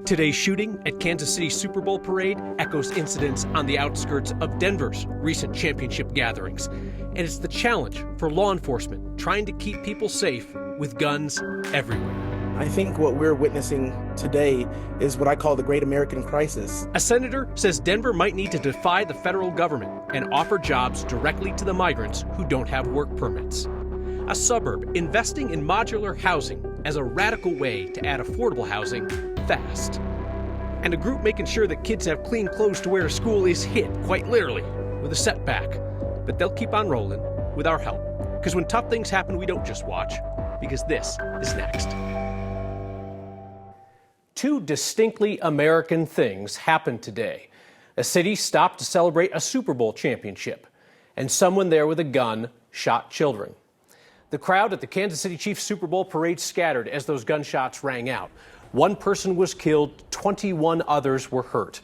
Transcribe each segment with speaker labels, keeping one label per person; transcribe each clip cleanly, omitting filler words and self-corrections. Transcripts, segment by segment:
Speaker 1: Today's shooting at Kansas City's Super Bowl parade echoes incidents on the outskirts of Denver's recent championship gatherings. And it's the challenge for law enforcement trying to keep people safe with guns everywhere.
Speaker 2: I think what we're witnessing today is what I call the Great American Crisis.
Speaker 1: A senator says Denver might need to defy the federal government and offer jobs directly to the migrants who don't have work permits. A suburb investing in modular housing as a radical way to add affordable housing fast. And a group making sure that kids have clean clothes to wear to school is hit, quite literally, with a setback. But they'll keep on rolling with our help. Because when tough things happen, we don't just watch, because this is next. Two distinctly American things happened today. A city stopped to celebrate a Super Bowl championship, and someone there with a gun shot children. The crowd at the Kansas City Chiefs Super Bowl parade scattered as those gunshots rang out. One person was killed, 21 others were hurt.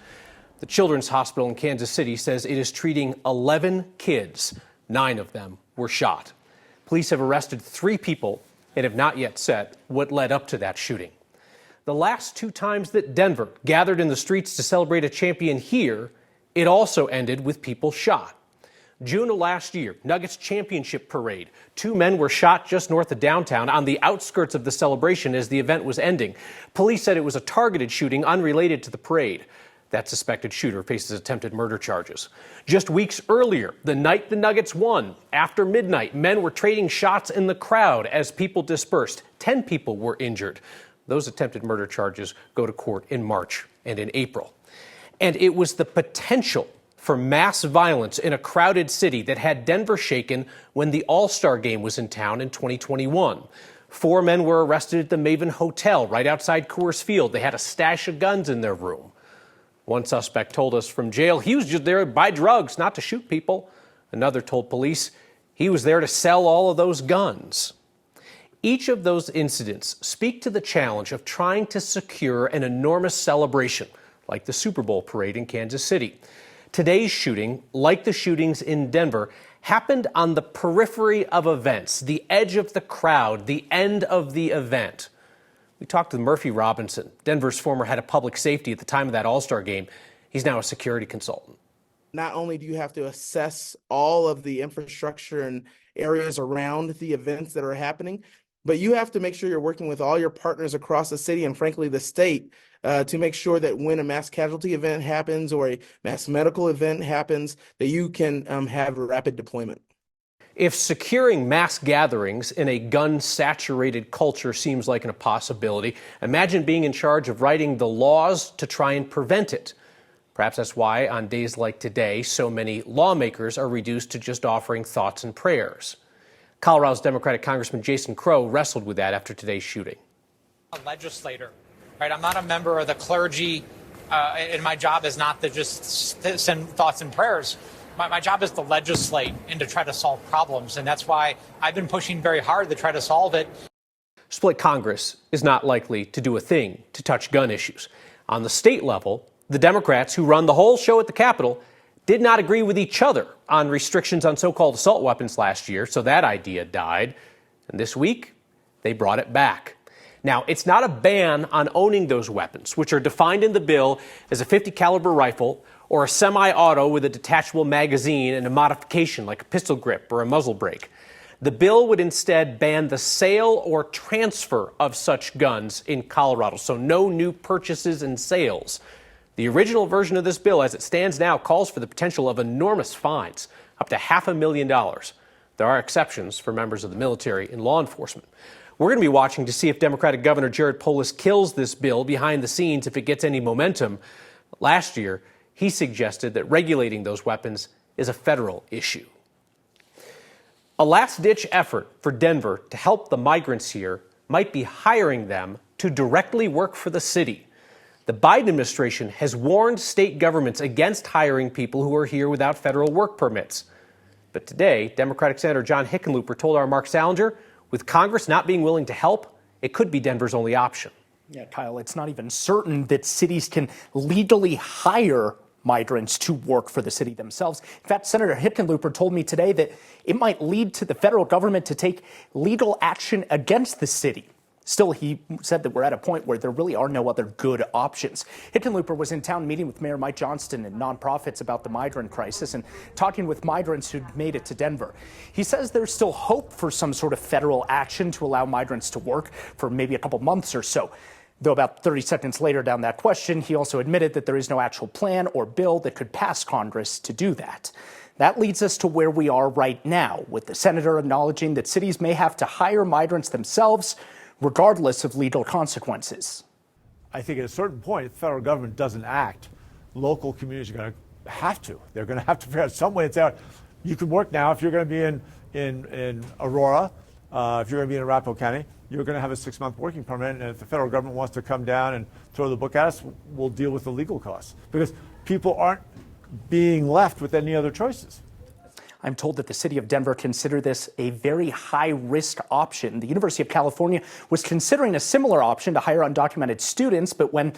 Speaker 1: The Children's Hospital in Kansas City says it is treating 11 kids. 9 of them were shot. Police have arrested 3 people and have not yet said what led up to that shooting. The last 2 times that Denver gathered in the streets to celebrate a champion here, it also ended with people shot. June of last year, Nuggets championship parade. 2 men were shot just north of downtown on the outskirts of the celebration as the event was ending. Police said it was a targeted shooting unrelated to the parade. That suspected shooter faces attempted murder charges. Just weeks earlier, the night the Nuggets won, after midnight, men were trading shots in the crowd as people dispersed. 10 people were injured. Those attempted murder charges go to court in March and in April. And it was the potential for mass violence in a crowded city that had Denver shaken when the All-Star game was in town in 2021. 4 men were arrested at the Maven Hotel right outside Coors Field. They had a stash of guns in their room. One suspect told us from jail he was just there to buy drugs, not to shoot people. Another told police he was there to sell all of those guns. Each of those incidents speak to the challenge of trying to secure an enormous celebration, like the Super Bowl parade in Kansas City. Today's shooting, like the shootings in Denver, happened on the periphery of events, the edge of the crowd, the end of the event. We talked to Murphy Robinson, Denver's former head of public safety at the time of that All-Star game. He's now a security consultant.
Speaker 2: Not only do you have to assess all of the infrastructure and areas around the events that are happening, but you have to make sure you're working with all your partners across the city and, frankly, the state to make sure that when a mass casualty event happens or a mass medical event happens, that you can have rapid deployment.
Speaker 1: If securing mass gatherings in a gun-saturated culture seems like an impossibility, imagine being in charge of writing the laws to try and prevent it. Perhaps that's why, on days like today, so many lawmakers are reduced to just offering thoughts and prayers. Colorado's Democratic Congressman Jason Crow wrestled with that after today's shooting.
Speaker 3: A legislator, right? I'm not a member of the clergy, and my job is not to just send thoughts and prayers. My job is to legislate and to try to solve problems, and that's why I've been pushing very hard to try to solve it.
Speaker 1: Split Congress is not likely to do a thing to touch gun issues. On the state level, the Democrats who run the whole show at the Capitol did not agree with each other on restrictions on so-called assault weapons last year, so that idea died. And this week, they brought it back. Now, it's not a ban on owning those weapons, which are defined in the bill as a .50 caliber rifle or a semi-auto with a detachable magazine and a modification like a pistol grip or a muzzle brake. The bill would instead ban the sale or transfer of such guns in Colorado, so no new purchases and sales. The original version of this bill, as it stands now, calls for the potential of enormous fines, up to $500,000. There are exceptions for members of the military and law enforcement. We're going to be watching to see if Democratic Governor Jared Polis kills this bill behind the scenes if it gets any momentum. Last year, he suggested that regulating those weapons is a federal issue. A last-ditch effort for Denver to help the migrants here might be hiring them to directly work for the city. The Biden administration has warned state governments against hiring people who are here without federal work permits. But today, Democratic Senator John Hickenlooper told our Mark Salinger, with Congress not being willing to help, it could be Denver's only option.
Speaker 4: Yeah, Kyle, it's not even certain that cities can legally hire migrants to work for the city themselves. In fact, Senator Hickenlooper told me today that it might lead to the federal government to take legal action against the city Still, he said that we're at a point where there really are no other good options. Hickenlooper was in town meeting with Mayor Mike Johnston and nonprofits about the migrant crisis and talking with migrants who'd made it to Denver. He says there's still hope for some sort of federal action to allow migrants to work for maybe a couple months or so. Though about 30 seconds later down that question, he also admitted that there is no actual plan or bill that could pass Congress to do that. That leads us to where we are right now, with the senator acknowledging that cities may have to hire migrants themselves, regardless of legal consequences.
Speaker 5: I think at a certain point, if the federal government doesn't act, local communities are going to have to. They're going to have to figure out some way. It's out. You can work now if you're going to be in Aurora, if you're going to be in Arapahoe County, you're going to have a 6-month working permit. And if the federal government wants to come down and throw the book at us, we'll deal with the legal costs because people aren't being left with any other choices.
Speaker 4: I'm told that the city of Denver consider this a very high-risk option. The University of California was considering a similar option to hire undocumented students, but when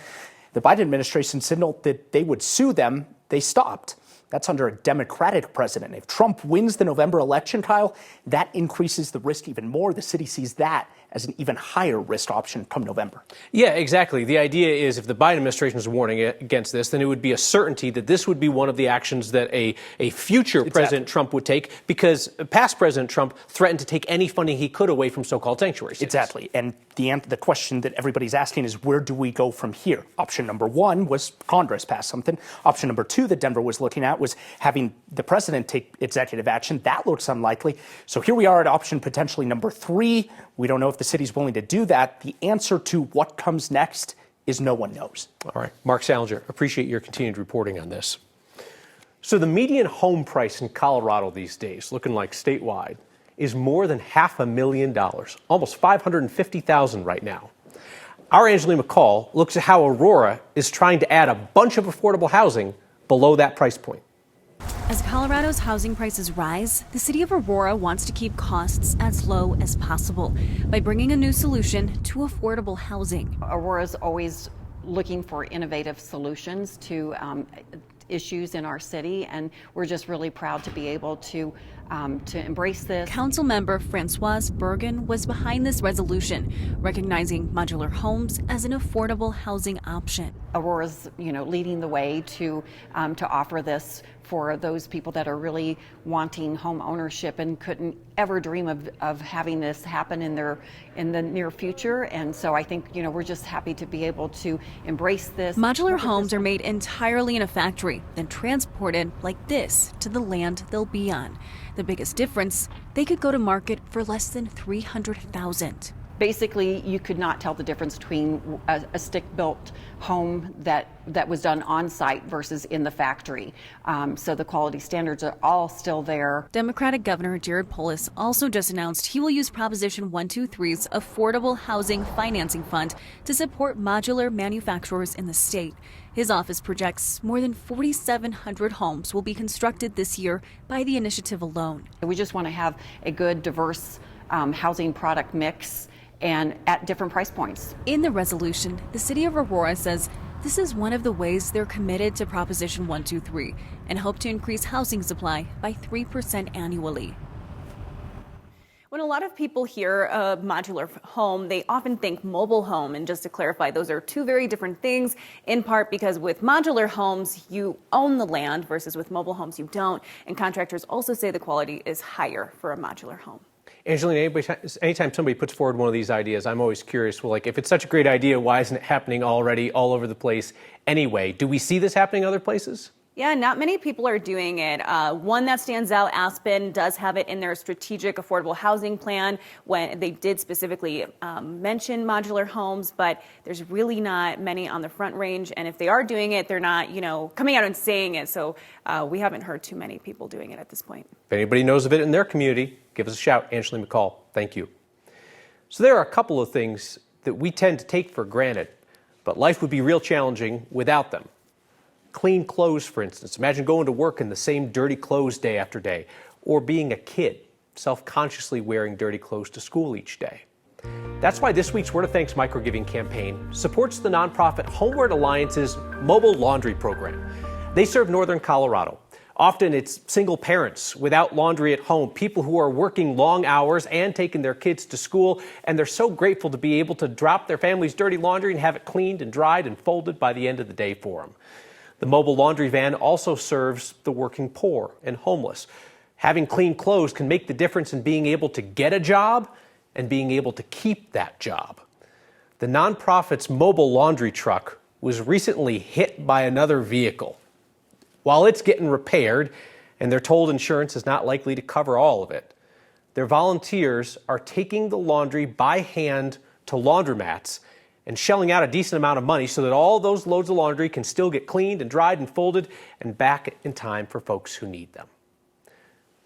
Speaker 4: the Biden administration signaled that they would sue them, they stopped. That's under a Democratic president. If Trump wins the November election, Kyle, that increases the risk even more. The city sees that as an even higher risk option come November.
Speaker 1: Yeah, exactly. The idea is if the Biden administration is warning against this, then it would be a certainty that this would be one of the actions that a future President Trump would take, because past President Trump threatened to take any funding he could away from so-called sanctuary cities.
Speaker 4: Exactly. And the question that everybody's asking is, where do we go from here? Option number one was Congress pass something. Option number two that Denver was looking at was having the president take executive action. That looks unlikely. So here we are at option potentially number three. We don't know if the city's willing to do that. The answer to what comes next is no one knows.
Speaker 1: All right. Mark Salinger, appreciate your continued reporting on this. So the median home price in Colorado these days, looking like statewide, is more than $500,000, almost $550,000 right now. Our Angeline McCall looks at how Aurora is trying to add a bunch of affordable housing below that price point.
Speaker 6: As Colorado's housing prices rise, the city of Aurora wants to keep costs as low as possible by bringing a new solution to affordable housing.
Speaker 7: Aurora's always looking for innovative solutions to issues in our city, and we're just really proud to be able to embrace this.
Speaker 6: Councilmember Francoise Bergen was behind this resolution, recognizing modular homes as an affordable housing option.
Speaker 7: Aurora's, leading the way to offer this for those people that are really wanting home ownership and couldn't ever dream of having this happen in the near future. And so I think, we're just happy to be able to embrace this.
Speaker 6: Modular homes are made entirely in a factory, then transported like this to the land they'll be on. The biggest difference, they could go to market for less than $300,000.
Speaker 7: Basically, you could not tell the difference between a stick-built home that was done on-site versus in the factory. So the quality standards are all still there.
Speaker 6: Democratic Governor Jared Polis also just announced he will use Proposition 123's Affordable Housing Financing Fund to support modular manufacturers in the state. His office projects more than 4,700 homes will be constructed this year by the initiative alone.
Speaker 7: We just want to have a good, diverse housing product mix and at different price points.
Speaker 6: In the resolution, the city of Aurora says this is one of the ways they're committed to Proposition 123 and hope to increase housing supply by 3% annually. When a lot of people hear a modular home, they often think mobile home. And just to clarify, those are two very different things, in part because with modular homes, you own the land versus with mobile homes, you don't. And contractors also say the quality is higher for a modular home.
Speaker 1: Angeline, anytime somebody puts forward one of these ideas, I'm always curious, well, if it's such a great idea, why isn't it happening already all over the place anyway? Do we see this happening other places?
Speaker 6: Yeah, not many people are doing it. One that stands out, Aspen, does have it in their strategic affordable housing plan when they did specifically mention modular homes, but there's really not many on the Front Range. And if they are doing it, they're not, coming out and saying it. So we haven't heard too many people doing it at this point.
Speaker 1: If anybody knows of it in their community, give us a shout. Angeline McCall, thank you. So there are a couple of things that we tend to take for granted, but life would be real challenging without them. Clean clothes, for instance. Imagine going to work in the same dirty clothes day after day, or being a kid, self-consciously wearing dirty clothes to school each day. That's why this week's Word of Thanks microgiving campaign supports the nonprofit Homeward Alliance's mobile laundry program. They serve northern Colorado. Often it's single parents without laundry at home, people who are working long hours and taking their kids to school, and they're so grateful to be able to drop their family's dirty laundry and have it cleaned and dried and folded by the end of the day for them. The mobile laundry van also serves the working poor and homeless. Having clean clothes can make the difference in being able to get a job and being able to keep that job. The nonprofit's mobile laundry truck was recently hit by another vehicle. While it's getting repaired, and they're told insurance is not likely to cover all of it, their volunteers are taking the laundry by hand to laundromats and shelling out a decent amount of money so that all those loads of laundry can still get cleaned and dried and folded and back in time for folks who need them.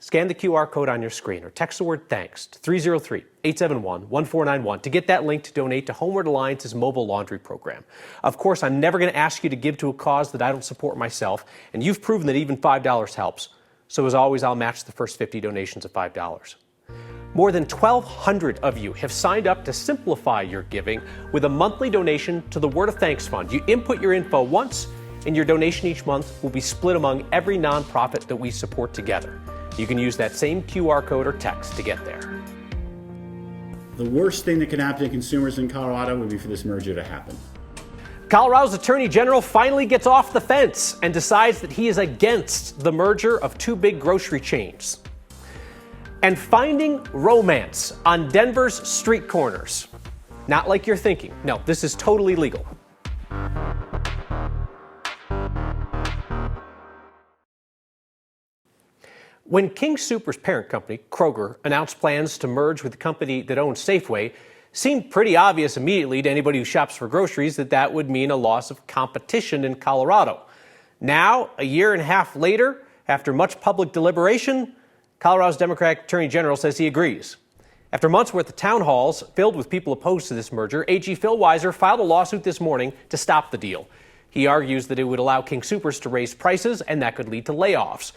Speaker 1: Scan the QR code on your screen or text the word thanks to 303-871-1491 to get that link to donate to Homeward Alliance's mobile laundry program. Of course, I'm never going to ask you to give to a cause that I don't support myself, and you've proven that even $5 helps. So as always, I'll match the first 50 donations of $5. More than 1,200 of you have signed up to simplify your giving with a monthly donation to the Word of Thanks Fund. You input your info once, and your donation each month will be split among every nonprofit that we support together. You can use that same QR code or text to get there.
Speaker 8: The worst thing that could happen to consumers in Colorado would be for this merger to happen.
Speaker 1: Colorado's Attorney General finally gets off the fence and decides that he is against the merger of two big grocery chains. And finding romance on Denver's street corners. Not like you're thinking. No, this is totally legal. When King Soopers' parent company, Kroger, announced plans to merge with the company that owns Safeway, it seemed pretty obvious immediately to anybody who shops for groceries that that would mean a loss of competition in Colorado. Now, a year and a half later, after much public deliberation, Colorado's Democratic Attorney General says he agrees. After months worth of town halls filled with people opposed to this merger, AG Phil Weiser filed a lawsuit this morning to stop the deal. He argues that it would allow King Soopers to raise prices and that could lead to layoffs.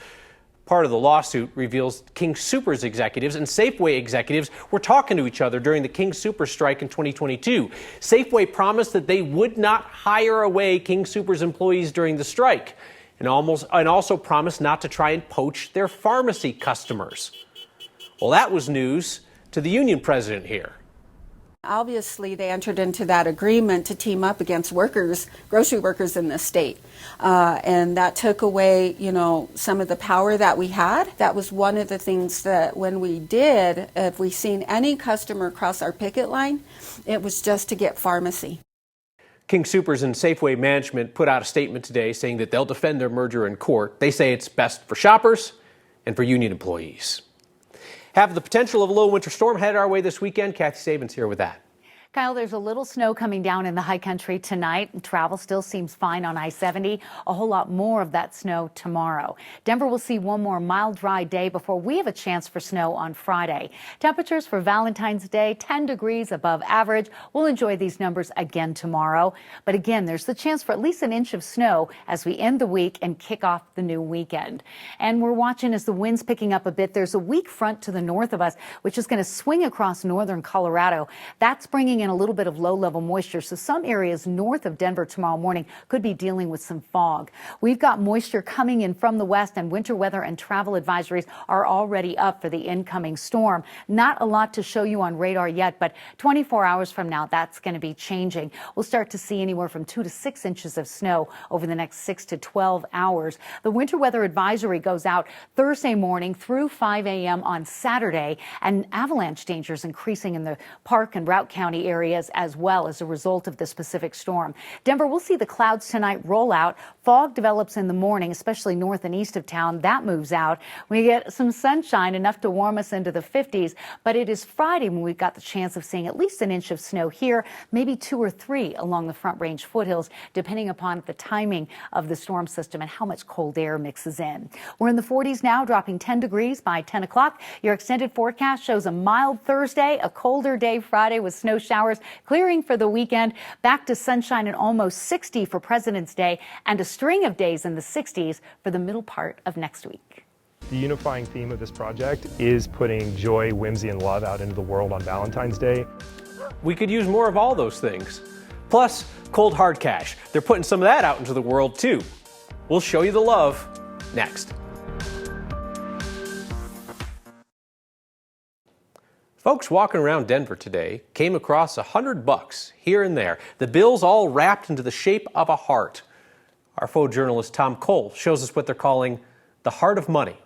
Speaker 1: Part of the lawsuit reveals King Soopers executives and Safeway executives were talking to each other during the King Soopers strike in 2022. Safeway promised that they would not hire away King Soopers employees during the strike and also promised not to try and poach their pharmacy customers. Well, that was news to the union president here.
Speaker 9: Obviously, they entered into that agreement to team up against workers, grocery workers in the state. And that took away, some of the power that we had. That was one of the things that when we did, if we seen any customer cross our picket line, it was just to get pharmacy.
Speaker 1: King Soopers and Safeway management put out a statement today saying that they'll defend their merger in court. They say it's best for shoppers and for union employees. Have the potential of a low winter storm headed our way this weekend. Kathy Sabins here with that.
Speaker 10: Kyle, there's a little snow coming down in the high country tonight. Travel still seems fine on I-70. A whole lot more of that snow tomorrow. Denver will see one more mild, dry day before we have a chance for snow on Friday. Temperatures for Valentine's Day, 10 degrees above average. We'll enjoy these numbers again tomorrow. But again, there's the chance for at least an inch of snow as we end the week and kick off the new weekend. And we're watching as the wind's picking up a bit. There's a weak front to the north of us, which is going to swing across northern Colorado. That's bringing in a little bit of low-level moisture, so some areas north of Denver tomorrow morning could be dealing with some fog. We've got moisture coming in from the west, and winter weather and travel advisories are already up for the incoming storm. Not a lot to show you on radar yet, but 24 hours from now, that's going to be changing. We'll start to see anywhere from 2 to 6 inches of snow over the next 6 to 12 hours. The winter weather advisory goes out Thursday morning through 5 a.m. on Saturday, and avalanche dangers increasing in the Park and Routt County areas as well as a result of this Pacific storm. Denver, we'll see the clouds tonight roll out. Fog develops in the morning, especially north and east of town. That moves out. We get some sunshine, enough to warm us into the 50s, but it is Friday when we've got the chance of seeing at least an inch of snow here, maybe 2 or 3 along the Front Range foothills, depending upon the timing of the storm system and how much cold air mixes in. We're in the 40s now, dropping 10 degrees by 10 o'clock. Your extended forecast shows a mild Thursday, a colder day Friday with snow showers clearing for the weekend, back to sunshine and almost 60 for President's Day, and a string of days in the 60s for the middle part of next week.
Speaker 11: The unifying theme of this project is putting joy, whimsy, and love out into the world on Valentine's Day.
Speaker 1: We could use more of all those things. Plus, cold hard cash. They're putting some of that out into the world too. We'll show you the love next. Folks walking around Denver today came across $100 here and there. The bills all wrapped into the shape of a heart. Our photojournalist Tom Cole shows us what they're calling the heart of money.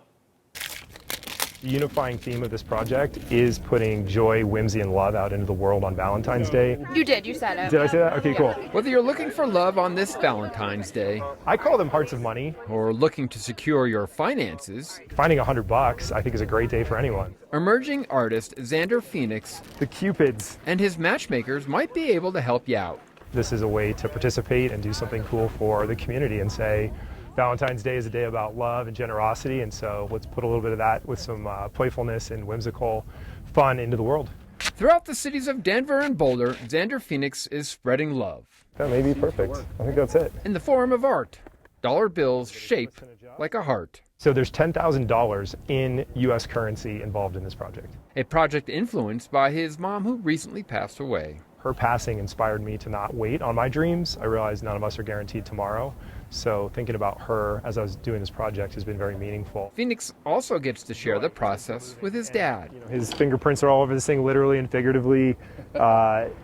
Speaker 11: The unifying theme of this project is putting joy, whimsy, and love out into the world on Valentine's Day.
Speaker 12: You did, you said it.
Speaker 11: Did I say that? Okay, cool.
Speaker 12: Whether you're looking for love on this Valentine's Day,
Speaker 11: I call them hearts of money.
Speaker 12: or looking to secure your finances,
Speaker 11: Finding $100, I think, is a great day for anyone.
Speaker 12: emerging artist Xander Phoenix
Speaker 11: The Cupids.
Speaker 12: and his matchmakers might be able to help you out.
Speaker 11: This is a way to participate and do something cool for the community and say, Valentine's Day is a day about love and generosity, and so let's put a little bit of that with some playfulness and whimsical fun into the world.
Speaker 12: Throughout the cities of Denver and Boulder, Xander Phoenix is spreading love
Speaker 11: That may be perfect. I think that's it.
Speaker 12: in the form of art. Dollar bills shaped like a heart.
Speaker 11: So there's $10,000 in U.S. currency involved in this project.
Speaker 12: A project influenced by his mom who recently passed away.
Speaker 11: Her passing inspired me to not wait on my dreams. I realized none of us are guaranteed tomorrow. So thinking about her as I was doing this project has been very meaningful.
Speaker 12: Phoenix also gets to share the process with his dad.
Speaker 11: His fingerprints are all over this thing, literally and figuratively.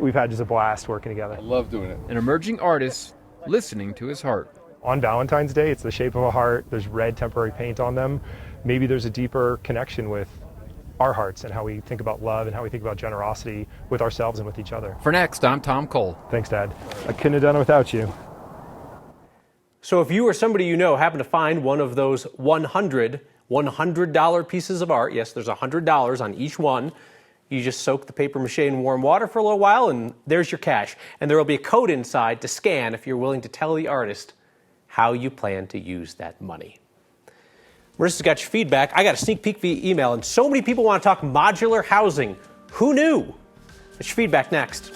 Speaker 11: We've had just a blast working together.
Speaker 13: Love doing it.
Speaker 12: An emerging artist listening to his heart.
Speaker 11: On Valentine's Day, it's the shape of a heart. There's red temporary paint on them. Maybe there's a deeper connection with our hearts and how we think about love and how we think about generosity with ourselves and with each other.
Speaker 12: For Next, I'm Tom Cole.
Speaker 11: Thanks, Dad. I couldn't have done it without you.
Speaker 1: So if you or somebody you know happen to find one of those $100 pieces of art, yes, there's $100 on each one, you just soak the paper mache in warm water for a little while and there's your cash. And there will be a code inside to scan if you're willing to tell the artist how you plan to use that money. Marissa's got your feedback. I got a sneak peek via email, and so many people want to talk modular housing. Who knew? That's your feedback next.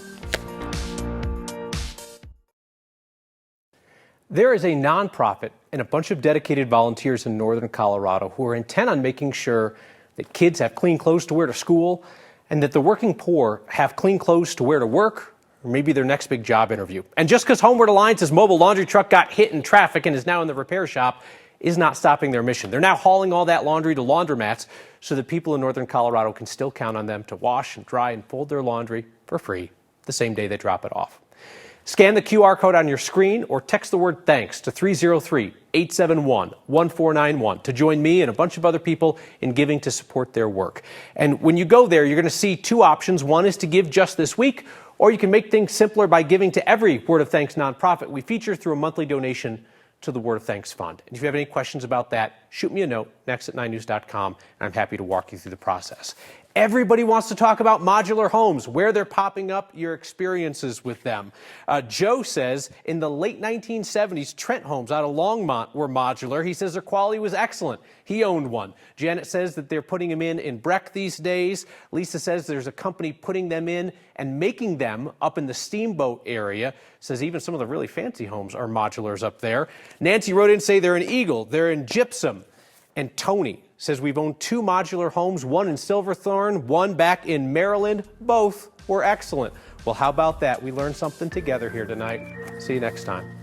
Speaker 1: There is a nonprofit and a bunch of dedicated volunteers in northern Colorado who are intent on making sure that kids have clean clothes to wear to school and that the working poor have clean clothes to wear to work or maybe their next big job interview. And just because Homeward Alliance's mobile laundry truck got hit in traffic and is now in the repair shop is not stopping their mission. They're now hauling all that laundry to laundromats so that people in northern Colorado can still count on them to wash and dry and fold their laundry for free the same day they drop it off. Scan the QR code on your screen or text the word thanks to 303-871-1491 to join me and a bunch of other people in giving to support their work. And when you go there, you're going to see two options. One is to give just this week, or you can make things simpler by giving to every Word of Thanks nonprofit we feature through a monthly donation to the Word of Thanks Fund. And if you have any questions about that, shoot me a note, next@9news.com, and I'm happy to walk you through the process. Everybody wants to talk about modular homes, where they're popping up, your experiences with them. Joe says in the late 1970s, Trent homes out of Longmont were modular. He says their quality was excellent. He owned one. Janet says that they're putting them in Breck these days. Lisa says there's a company putting them in and making them up in the Steamboat area. Says even some of the really fancy homes are modulars up there. Nancy wrote in and say they're in Eagle, they're in Gypsum. And Tony says we've owned two modular homes, one in Silverthorne, one back in Maryland. Both were excellent. Well, how about that? We learned something together here tonight. See you next time.